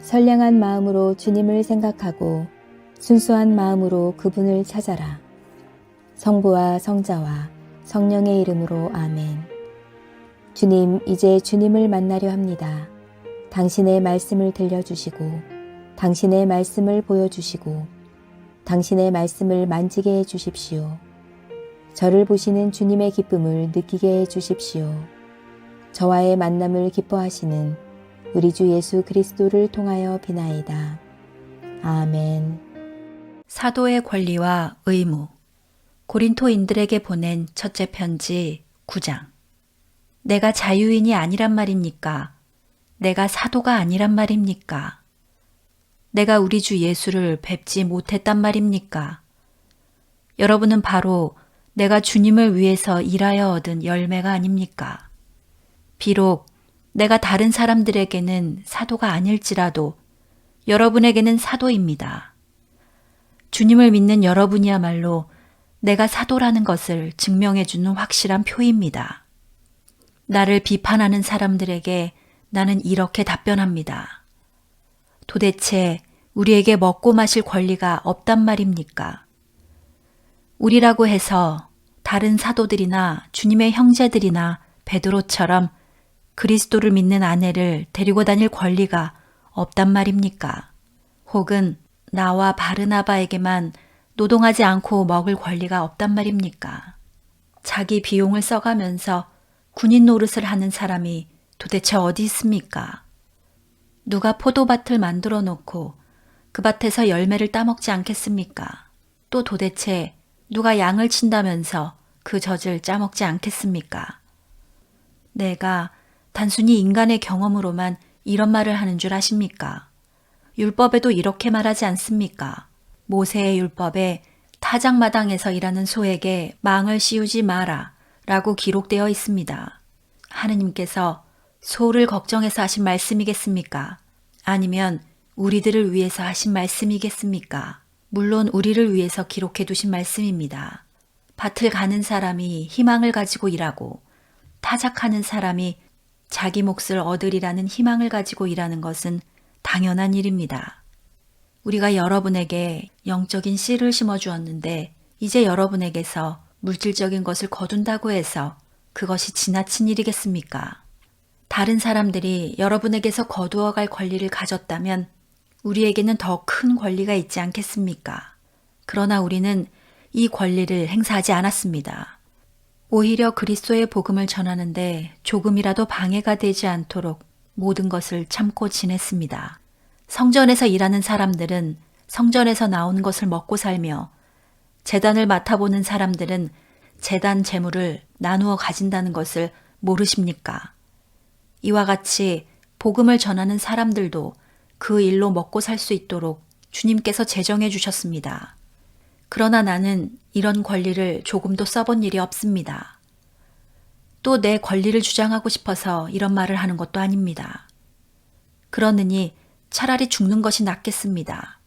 선량한 마음으로 주님을 생각하고 순수한 마음으로 그분을 찾아라. 성부와 성자와 성령의 이름으로 아멘. 주님, 이제 주님을 만나려 합니다. 당신의 말씀을 들려주시고 당신의 말씀을 보여주시고 당신의 말씀을 만지게 해주십시오. 저를 보시는 주님의 기쁨을 느끼게 해주십시오. 저와의 만남을 기뻐하시는 우리 주 예수 그리스도를 통하여 비나이다. 아멘. 사도의 권리와 의무. 고린토인들에게 보낸 첫째 편지 9장. 내가 자유인이 아니란 말입니까? 내가 사도가 아니란 말입니까? 내가 우리 주 예수를 뵙지 못했단 말입니까? 여러분은 바로 내가 주님을 위해서 일하여 얻은 열매가 아닙니까? 비록 내가 다른 사람들에게는 사도가 아닐지라도 여러분에게는 사도입니다. 주님을 믿는 여러분이야말로 내가 사도라는 것을 증명해주는 확실한 표입니다. 나를 비판하는 사람들에게 나는 이렇게 답변합니다. 도대체 우리에게 먹고 마실 권리가 없단 말입니까? 우리라고 해서 다른 사도들이나 주님의 형제들이나 베드로처럼 그리스도를 믿는 아내를 데리고 다닐 권리가 없단 말입니까? 혹은 나와 바르나바에게만 노동하지 않고 먹을 권리가 없단 말입니까? 자기 비용을 써가면서 군인 노릇을 하는 사람이 도대체 어디 있습니까? 누가 포도밭을 만들어 놓고 그 밭에서 열매를 따먹지 않겠습니까? 또 도대체 누가 양을 친다면서 그 젖을 짜먹지 않겠습니까? 내가 단순히 인간의 경험으로만 이런 말을 하는 줄 아십니까? 율법에도 이렇게 말하지 않습니까? 모세의 율법에 타작마당에서 일하는 소에게 망을 씌우지 마라 라고 기록되어 있습니다. 하느님께서 소를 걱정해서 하신 말씀이겠습니까? 아니면 우리들을 위해서 하신 말씀이겠습니까? 물론 우리를 위해서 기록해 두신 말씀입니다. 밭을 가는 사람이 희망을 가지고 일하고 타작하는 사람이 자기 몫을 얻으리라는 희망을 가지고 일하는 것은 당연한 일입니다. 우리가 여러분에게 영적인 씨를 심어주었는데 이제 여러분에게서 물질적인 것을 거둔다고 해서 그것이 지나친 일이겠습니까? 다른 사람들이 여러분에게서 거두어갈 권리를 가졌다면 우리에게는 더 큰 권리가 있지 않겠습니까? 그러나 우리는 이 권리를 행사하지 않았습니다. 오히려 그리스도의 복음을 전하는데 조금이라도 방해가 되지 않도록 모든 것을 참고 지냈습니다. 성전에서 일하는 사람들은 성전에서 나오는 것을 먹고 살며 제단을 맡아보는 사람들은 제단 재물을 나누어 가진다는 것을 모르십니까? 이와 같이 복음을 전하는 사람들도 그 일로 먹고 살 수 있도록 주님께서 제정해 주셨습니다. 그러나 나는 이런 권리를 조금도 써본 일이 없습니다. 또 내 권리를 주장하고 싶어서 이런 말을 하는 것도 아닙니다. 그러느니 차라리 죽는 것이 낫겠습니다.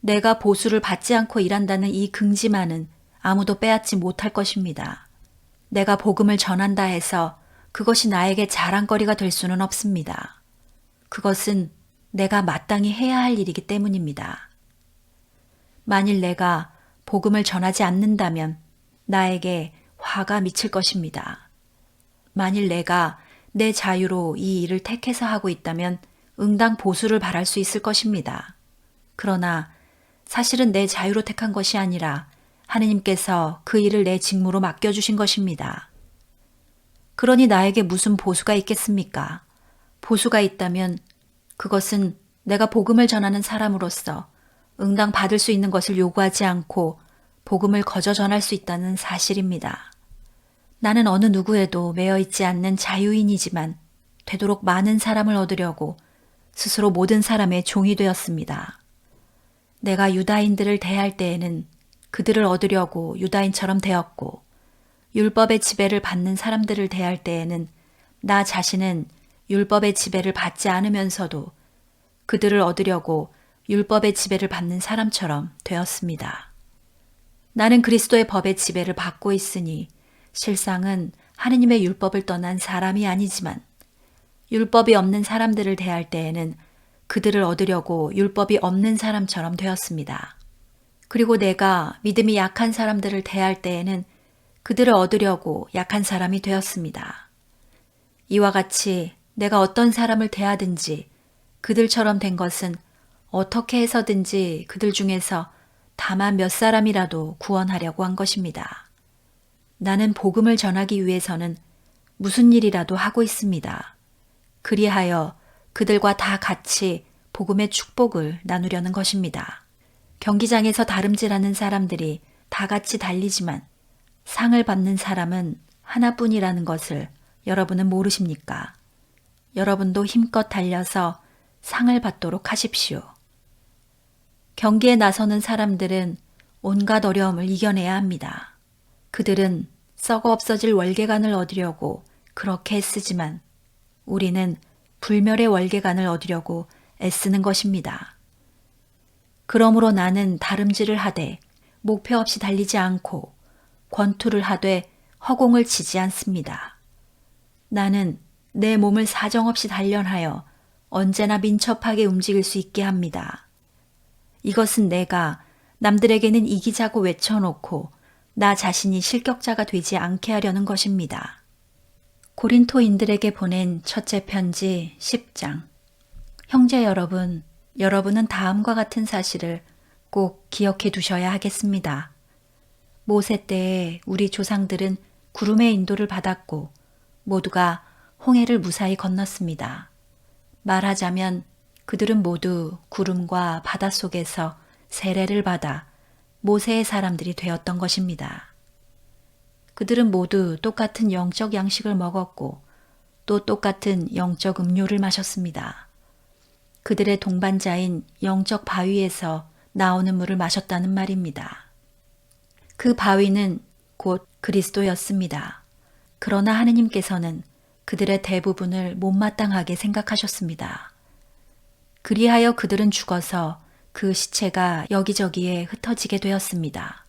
내가 보수를 받지 않고 일한다는 이 긍지만은 아무도 빼앗지 못할 것입니다. 내가 복음을 전한다 해서 그것이 나에게 자랑거리가 될 수는 없습니다. 그것은 내가 마땅히 해야 할 일이기 때문입니다. 만일 내가 복음을 전하지 않는다면 나에게 화가 미칠 것입니다. 만일 내가 내 자유로 이 일을 택해서 하고 있다면 응당 보수를 바랄 수 있을 것입니다. 그러나 사실은 내 자유로 택한 것이 아니라 하느님께서 그 일을 내 직무로 맡겨주신 것입니다. 그러니 나에게 무슨 보수가 있겠습니까? 보수가 있다면 그것은 내가 복음을 전하는 사람으로서 응당 받을 수 있는 것을 요구하지 않고 복음을 거저 전할 수 있다는 사실입니다. 나는 어느 누구에도 매여 있지 않는 자유인이지만 되도록 많은 사람을 얻으려고 스스로 모든 사람의 종이 되었습니다. 내가 유다인들을 대할 때에는 그들을 얻으려고 유다인처럼 되었고 율법의 지배를 받는 사람들을 대할 때에는 나 자신은 율법의 지배를 받지 않으면서도 그들을 얻으려고 율법의 지배를 받는 사람처럼 되었습니다. 나는 그리스도의 법의 지배를 받고 있으니 실상은 하느님의 율법을 떠난 사람이 아니지만 율법이 없는 사람들을 대할 때에는 그들을 얻으려고 율법이 없는 사람처럼 되었습니다. 그리고 내가 믿음이 약한 사람들을 대할 때에는 그들을 얻으려고 약한 사람이 되었습니다. 이와 같이 내가 어떤 사람을 대하든지 그들처럼 된 것은 어떻게 해서든지 그들 중에서 다만 몇 사람이라도 구원하려고 한 것입니다. 나는 복음을 전하기 위해서는 무슨 일이라도 하고 있습니다. 그리하여 그들과 다 같이 복음의 축복을 나누려는 것입니다. 경기장에서 다름질하는 사람들이 다 같이 달리지만 상을 받는 사람은 하나뿐이라는 것을 여러분은 모르십니까? 여러분도 힘껏 달려서 상을 받도록 하십시오. 경기에 나서는 사람들은 온갖 어려움을 이겨내야 합니다. 그들은 썩어 없어질 월계관을 얻으려고 그렇게 애쓰지만 우리는 불멸의 월계관을 얻으려고 애쓰는 것입니다. 그러므로 나는 다름질을 하되 목표 없이 달리지 않고 권투를 하되 허공을 치지 않습니다. 나는 내 몸을 사정없이 단련하여 언제나 민첩하게 움직일 수 있게 합니다. 이것은 내가 남들에게는 이기자고 외쳐놓고 나 자신이 실격자가 되지 않게 하려는 것입니다. 고린토인들에게 보낸 첫째 편지 10장. 형제 여러분, 여러분은 다음과 같은 사실을 꼭 기억해 두셔야 하겠습니다. 모세 때에 우리 조상들은 구름의 인도를 받았고 모두가 홍해를 무사히 건넜습니다. 말하자면 그들은 모두 구름과 바닷속에서 세례를 받아 모세의 사람들이 되었던 것입니다. 그들은 모두 똑같은 영적 양식을 먹었고 또 똑같은 영적 음료를 마셨습니다. 그들의 동반자인 영적 바위에서 나오는 물을 마셨다는 말입니다. 그 바위는 곧 그리스도였습니다. 그러나 하느님께서는 그들의 대부분을 못마땅하게 생각하셨습니다. 그리하여 그들은 죽어서 그 시체가 여기저기에 흩어지게 되었습니다.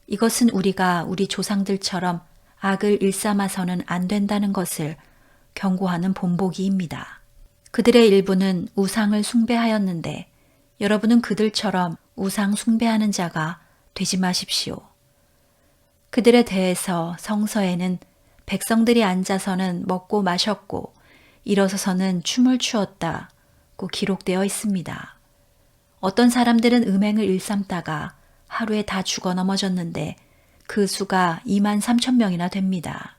이것은 우리가 우리 조상들처럼 악을 일삼아서는 안 된다는 것을 경고하는 본보기입니다. 그들의 일부는 우상을 숭배하였는데 여러분은 그들처럼 우상 숭배하는 자가 되지 마십시오. 그들에 대해서 성서에는 백성들이 앉아서는 먹고 마셨고 일어서서는 춤을 추었다고 기록되어 있습니다. 어떤 사람들은 음행을 일삼다가 하루에 다 죽어 넘어졌는데 그 수가 23,000명이나 됩니다.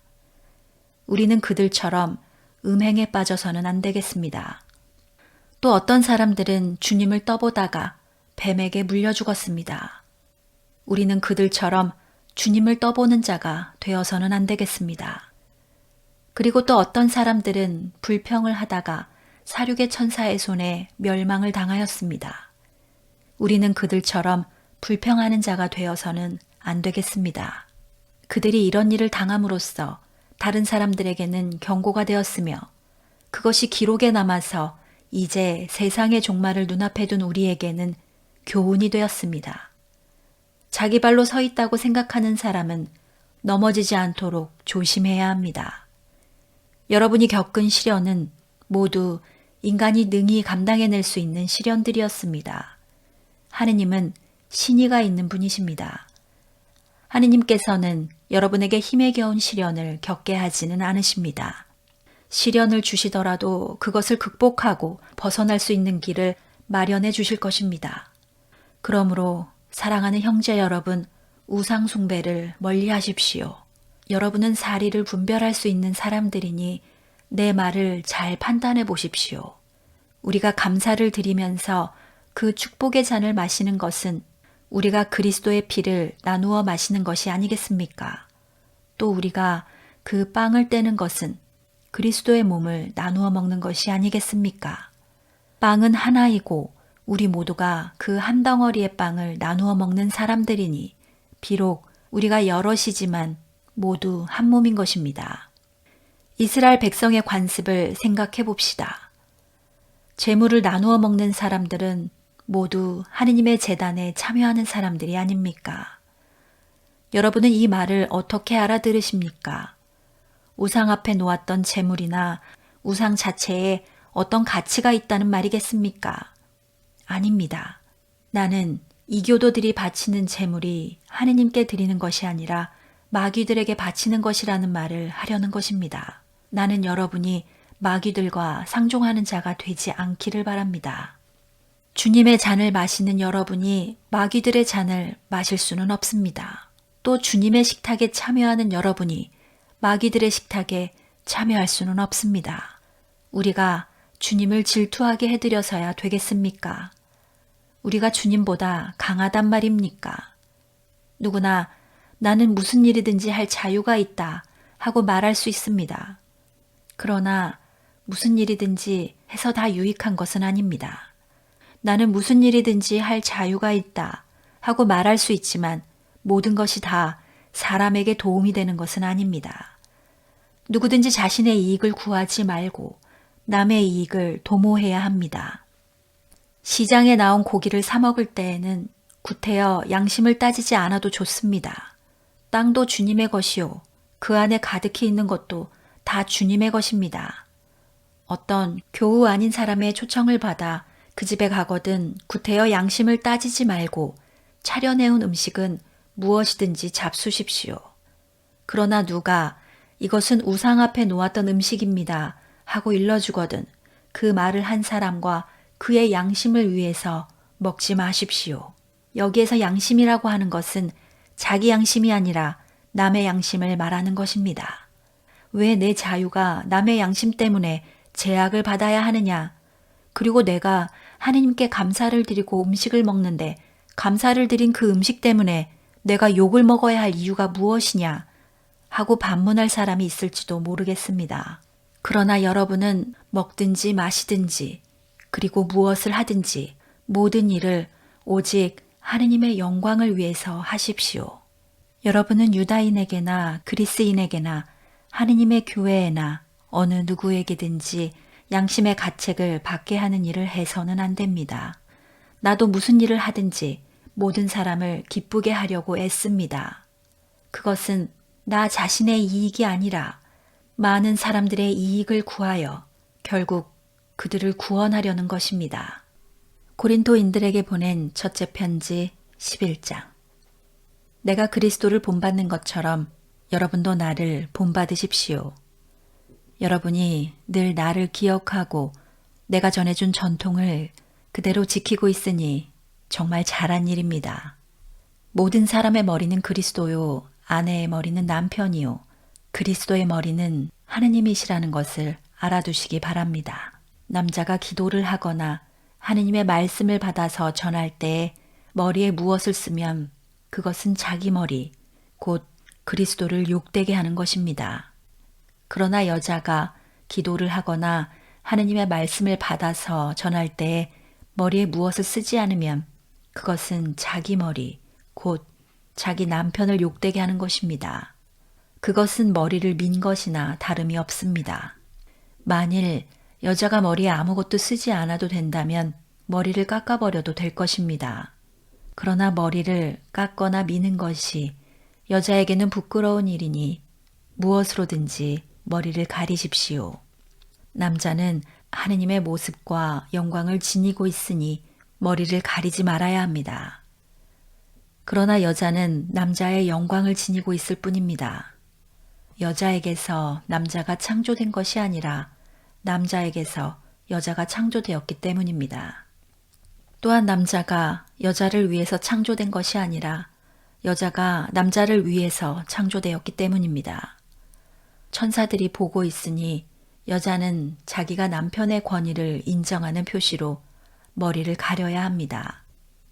우리는 그들처럼 음행에 빠져서는 안 되겠습니다. 또 어떤 사람들은 주님을 떠보다가 뱀에게 물려 죽었습니다. 우리는 그들처럼 주님을 떠보는 자가 되어서는 안 되겠습니다. 그리고 또 어떤 사람들은 불평을 하다가 사륙의 천사의 손에 멸망을 당하였습니다. 우리는 그들처럼 불평하는 자가 되어서는 안 되겠습니다. 그들이 이런 일을 당함으로써 다른 사람들에게는 경고가 되었으며 그것이 기록에 남아서 이제 세상의 종말을 눈앞에 둔 우리에게는 교훈이 되었습니다. 자기 발로 서 있다고 생각하는 사람은 넘어지지 않도록 조심해야 합니다. 여러분이 겪은 시련은 모두 인간이 능히 감당해낼 수 있는 시련들이었습니다. 하느님은 신의가 있는 분이십니다. 하느님께서는 여러분에게 힘에 겨운 시련을 겪게 하지는 않으십니다. 시련을 주시더라도 그것을 극복하고 벗어날 수 있는 길을 마련해 주실 것입니다. 그러므로 사랑하는 형제 여러분, 우상 숭배를 멀리 하십시오. 여러분은 사리를 분별할 수 있는 사람들이니 내 말을 잘 판단해 보십시오. 우리가 감사를 드리면서 그 축복의 잔을 마시는 것은 우리가 그리스도의 피를 나누어 마시는 것이 아니겠습니까? 또 우리가 그 빵을 떼는 것은 그리스도의 몸을 나누어 먹는 것이 아니겠습니까? 빵은 하나이고 우리 모두가 그 한 덩어리의 빵을 나누어 먹는 사람들이니 비록 우리가 여럿이지만 모두 한 몸인 것입니다. 이스라엘 백성의 관습을 생각해 봅시다. 재물을 나누어 먹는 사람들은 모두 하느님의 제단에 참여하는 사람들이 아닙니까? 여러분은 이 말을 어떻게 알아들으십니까? 우상 앞에 놓았던 재물이나 우상 자체에 어떤 가치가 있다는 말이겠습니까? 아닙니다. 나는 이 교도들이 바치는 제물이 하느님께 드리는 것이 아니라 마귀들에게 바치는 것이라는 말을 하려는 것입니다. 나는 여러분이 마귀들과 상종하는 자가 되지 않기를 바랍니다. 주님의 잔을 마시는 여러분이 마귀들의 잔을 마실 수는 없습니다. 또 주님의 식탁에 참여하는 여러분이 마귀들의 식탁에 참여할 수는 없습니다. 우리가 주님을 질투하게 해드려서야 되겠습니까? 우리가 주님보다 강하단 말입니까? 누구나 나는 무슨 일이든지 할 자유가 있다 하고 말할 수 있습니다. 그러나 무슨 일이든지 해서 다 유익한 것은 아닙니다. 나는 무슨 일이든지 할 자유가 있다 하고 말할 수 있지만 모든 것이 다 사람에게 도움이 되는 것은 아닙니다. 누구든지 자신의 이익을 구하지 말고 남의 이익을 도모해야 합니다. 시장에 나온 고기를 사 먹을 때에는 구태여 양심을 따지지 않아도 좋습니다. 땅도 주님의 것이요. 그 안에 가득히 있는 것도 다 주님의 것입니다. 어떤 교우 아닌 사람의 초청을 받아 그 집에 가거든 구태여 양심을 따지지 말고 차려내온 음식은 무엇이든지 잡수십시오. 그러나 누가 이것은 우상 앞에 놓았던 음식입니다 하고 일러주거든 그 말을 한 사람과 그의 양심을 위해서 먹지 마십시오. 여기에서 양심이라고 하는 것은 자기 양심이 아니라 남의 양심을 말하는 것입니다. 왜 내 자유가 남의 양심 때문에 제약을 받아야 하느냐? 그리고 내가 하느님께 감사를 드리고 음식을 먹는데 감사를 드린 그 음식 때문에 내가 욕을 먹어야 할 이유가 무엇이냐? 하고 반문할 사람이 있을지도 모르겠습니다. 그러나 여러분은 먹든지 마시든지 그리고 무엇을 하든지 모든 일을 오직 하느님의 영광을 위해서 하십시오. 여러분은 유다인에게나 그리스인에게나 하느님의 교회에나 어느 누구에게든지 양심의 가책을 받게 하는 일을 해서는 안 됩니다. 나도 무슨 일을 하든지 모든 사람을 기쁘게 하려고 애씁니다. 그것은 나 자신의 이익이 아니라 많은 사람들의 이익을 구하여 결국 그들을 구원하려는 것입니다. 고린도인들에게 보낸 첫째 편지 11장. 내가 그리스도를 본받는 것처럼 여러분도 나를 본받으십시오. 여러분이 늘 나를 기억하고 내가 전해준 전통을 그대로 지키고 있으니 정말 잘한 일입니다. 모든 사람의 머리는 그리스도요, 아내의 머리는 남편이요, 그리스도의 머리는 하느님이시라는 것을 알아두시기 바랍니다. 남자가 기도를 하거나 하느님의 말씀을 받아서 전할 때에 머리에 무엇을 쓰면 그것은 자기 머리, 곧 그리스도를 욕되게 하는 것입니다. 그러나 여자가 기도를 하거나 하느님의 말씀을 받아서 전할 때에 머리에 무엇을 쓰지 않으면 그것은 자기 머리, 곧 자기 남편을 욕되게 하는 것입니다. 그것은 머리를 민 것이나 다름이 없습니다. 만일 여자가 머리에 아무것도 쓰지 않아도 된다면 머리를 깎아버려도 될 것입니다. 그러나 머리를 깎거나 미는 것이 여자에게는 부끄러운 일이니 무엇으로든지 머리를 가리십시오. 남자는 하느님의 모습과 영광을 지니고 있으니 머리를 가리지 말아야 합니다. 그러나 여자는 남자의 영광을 지니고 있을 뿐입니다. 여자에게서 남자가 창조된 것이 아니라 남자에게서 여자가 창조되었기 때문입니다. 또한 남자가 여자를 위해서 창조된 것이 아니라 여자가 남자를 위해서 창조되었기 때문입니다. 천사들이 보고 있으니 여자는 자기가 남편의 권위를 인정하는 표시로 머리를 가려야 합니다.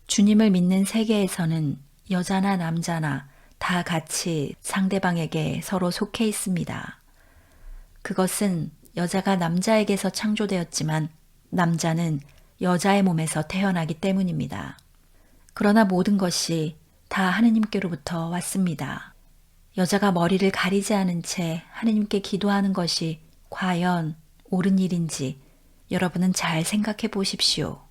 주님을 믿는 세계에서는 여자나 남자나 다 같이 상대방에게 서로 속해 있습니다. 그것은 여자가 남자에게서 창조되었지만 남자는 여자의 몸에서 태어나기 때문입니다. 그러나 모든 것이 다 하느님께로부터 왔습니다. 여자가 머리를 가리지 않은 채 하느님께 기도하는 것이 과연 옳은 일인지 여러분은 잘 생각해 보십시오.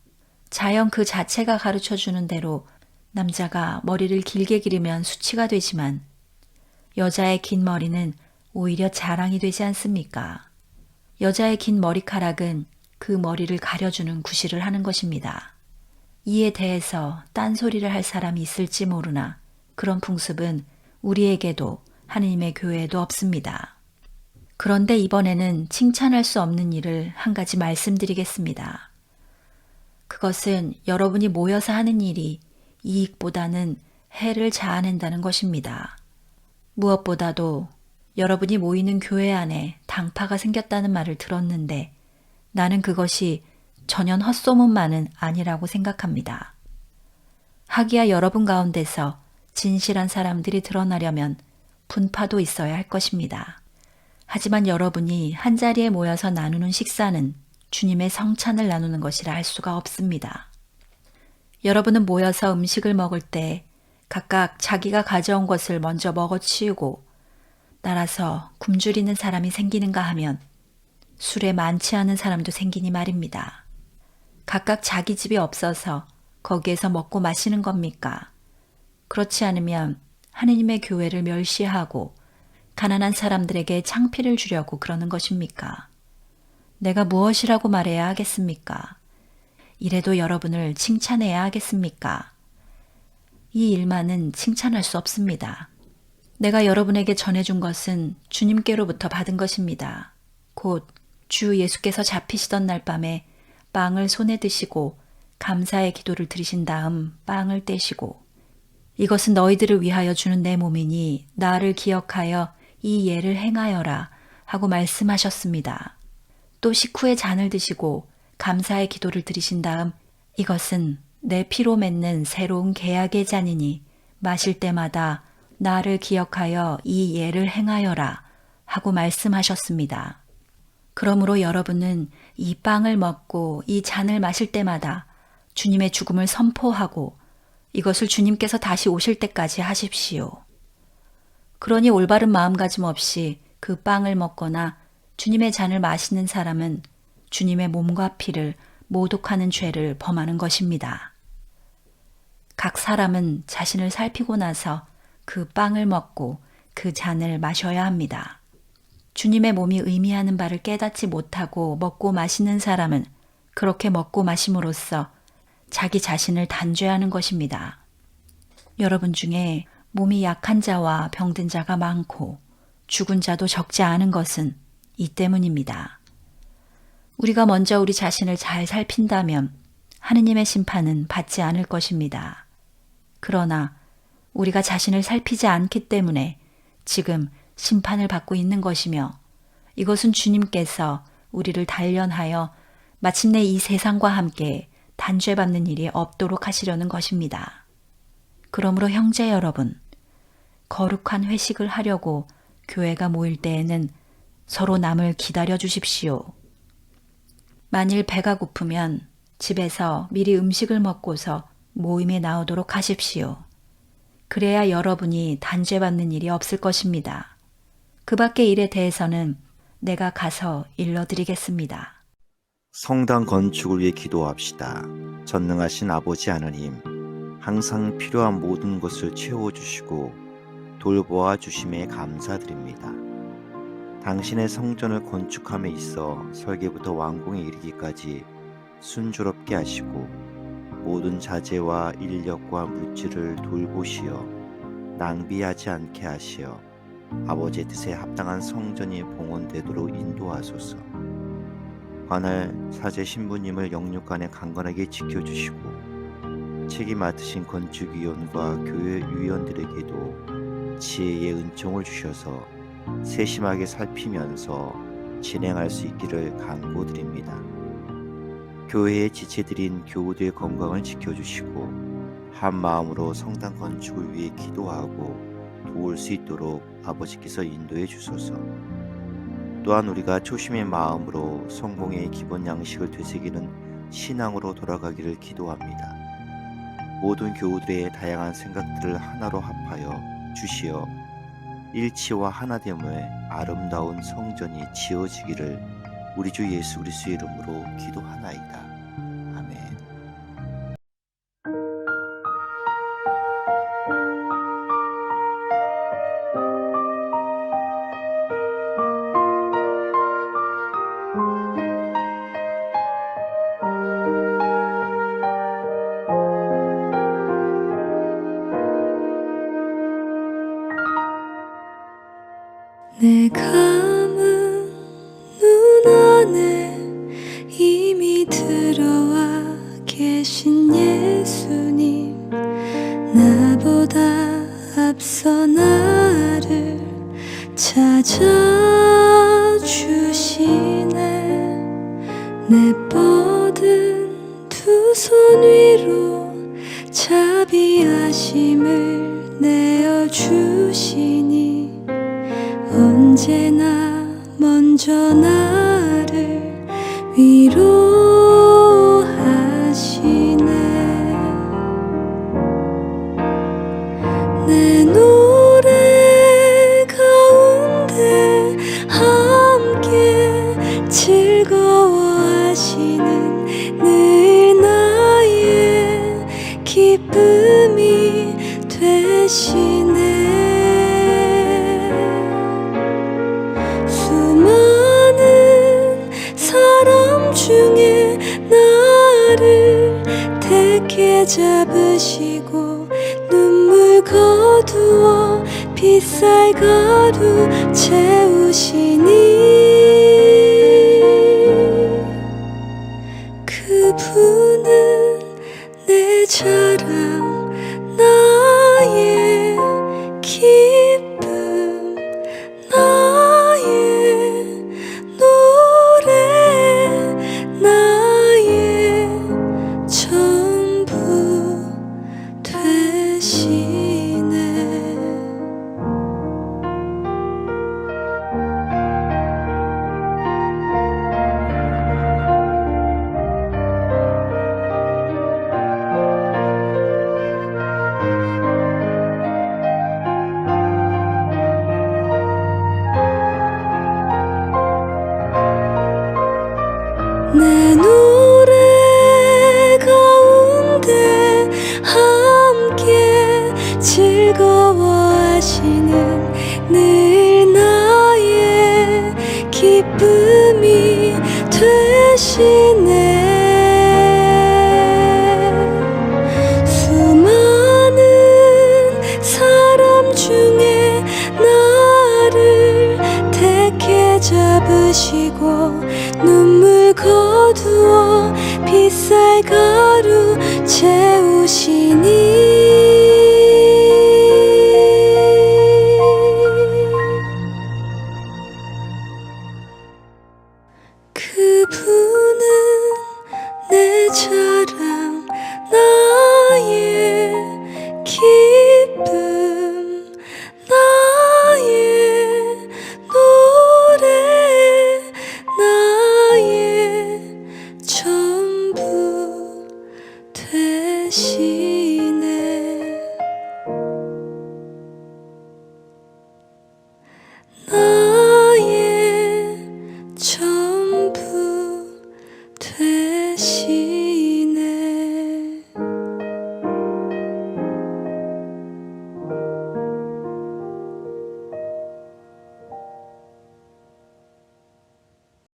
자연 그 자체가 가르쳐 주는 대로 남자가 머리를 길게 기르면 수치가 되지만 여자의 긴 머리는 오히려 자랑이 되지 않습니까? 여자의 긴 머리카락은 그 머리를 가려주는 구실을 하는 것입니다. 이에 대해서 딴소리를 할 사람이 있을지 모르나 그런 풍습은 우리에게도 하느님의 교회에도 없습니다. 그런데 이번에는 칭찬할 수 없는 일을 한 가지 말씀드리겠습니다. 그것은 여러분이 모여서 하는 일이 이익보다는 해를 자아낸다는 것입니다. 무엇보다도 여러분이 모이는 교회 안에 당파가 생겼다는 말을 들었는데 나는 그것이 전혀 헛소문만은 아니라고 생각합니다. 하기야 여러분 가운데서 진실한 사람들이 드러나려면 분파도 있어야 할 것입니다. 하지만 여러분이 한자리에 모여서 나누는 식사는 주님의 성찬을 나누는 것이라 할 수가 없습니다. 여러분은 모여서 음식을 먹을 때 각각 자기가 가져온 것을 먼저 먹어치우고 따라서 굶주리는 사람이 생기는가 하면 술에 많지 않은 사람도 생기니 말입니다. 각각 자기 집이 없어서 거기에서 먹고 마시는 겁니까? 그렇지 않으면 하느님의 교회를 멸시하고 가난한 사람들에게 창피를 주려고 그러는 것입니까? 내가 무엇이라고 말해야 하겠습니까? 이래도 여러분을 칭찬해야 하겠습니까? 이 일만은 칭찬할 수 없습니다. 내가 여러분에게 전해준 것은 주님께로부터 받은 것입니다. 곧 주 예수께서 잡히시던 날 밤에 빵을 손에 드시고 감사의 기도를 드리신 다음 빵을 떼시고 이것은 너희들을 위하여 주는 내 몸이니 나를 기억하여 이 예를 행하여라 하고 말씀하셨습니다. 또 식후에 잔을 드시고 감사의 기도를 드리신 다음 이것은 내 피로 맺는 새로운 계약의 잔이니 마실 때마다 나를 기억하여 이 예를 행하여라 하고 말씀하셨습니다. 그러므로 여러분은 이 빵을 먹고 이 잔을 마실 때마다 주님의 죽음을 선포하고 이것을 주님께서 다시 오실 때까지 하십시오. 그러니 올바른 마음가짐 없이 그 빵을 먹거나 주님의 잔을 마시는 사람은 주님의 몸과 피를 모독하는 죄를 범하는 것입니다. 각 사람은 자신을 살피고 나서 그 빵을 먹고 그 잔을 마셔야 합니다. 주님의 몸이 의미하는 바를 깨닫지 못하고 먹고 마시는 사람은 그렇게 먹고 마심으로써 자기 자신을 단죄하는 것입니다. 여러분 중에 몸이 약한 자와 병든 자가 많고 죽은 자도 적지 않은 것은 이 때문입니다. 우리가 먼저 우리 자신을 잘 살핀다면 하느님의 심판은 받지 않을 것입니다. 그러나 우리가 자신을 살피지 않기 때문에 지금 심판을 받고 있는 것이며 이것은 주님께서 우리를 단련하여 마침내 이 세상과 함께 단죄받는 일이 없도록 하시려는 것입니다. 그러므로 형제 여러분, 거룩한 회식을 하려고 교회가 모일 때에는 서로 남을 기다려 주십시오. 만일 배가 고프면 집에서 미리 음식을 먹고서 모임에 나오도록 하십시오. 그래야 여러분이 단죄받는 일이 없을 것입니다. 그 밖의 일에 대해서는 내가 가서 일러드리겠습니다. 성당 건축을 위해 기도합시다. 전능하신 아버지 하느님, 항상 필요한 모든 것을 채워주시고 돌보아 주심에 감사드립니다. 당신의 성전을 건축함에 있어 설계부터 완공에 이르기까지 순조롭게 하시고 모든 자재와 인력과 물질을 돌보시어 낭비하지 않게 하시어 아버지의 뜻에 합당한 성전이 봉헌되도록 인도하소서. 관할 사제 신부님을 영육간에 강건하게 지켜주시고 책임 맡으신 건축위원과 교회 위원들에게도 지혜의 은총을 주셔서 세심하게 살피면서 진행할 수 있기를 간구드립니다. 교회의 지체들인 교우들의 건강을 지켜주시고 한 마음으로 성당 건축을 위해 기도하고 도울 수 있도록 아버지께서 인도해 주소서. 또한 우리가 초심의 마음으로 성공의 기본 양식을 되새기는 신앙으로 돌아가기를 기도합니다. 모든 교우들의 다양한 생각들을 하나로 합하여 주시어 일치와 하나됨의 아름다운 성전이 지어지기를 우리 주 예수 그리스도의 이름으로 기도하나이다. 아멘. 내 뻗은 두 손 위로 자비하심을 내어주시니 언제나 먼저 나를 위로하시네. 내 노래 가운데 함께 즐거워하시는 늘 나의 기쁨이 되시네. 수많은 사람 중에 나를 택해 잡으시고 눈물 거두어 빛살 가루 채우시니 그분은 내 자랑 나의 기쁨 나의 노래 나의 전부 되시네. 내 노래 가운데 함께 즐거워하시는 늘 나의 기쁨이 되시네. 수많은 사람 중에 나를 택해 잡으시고 눈물 거두어 빛살 가루 채우시니 그분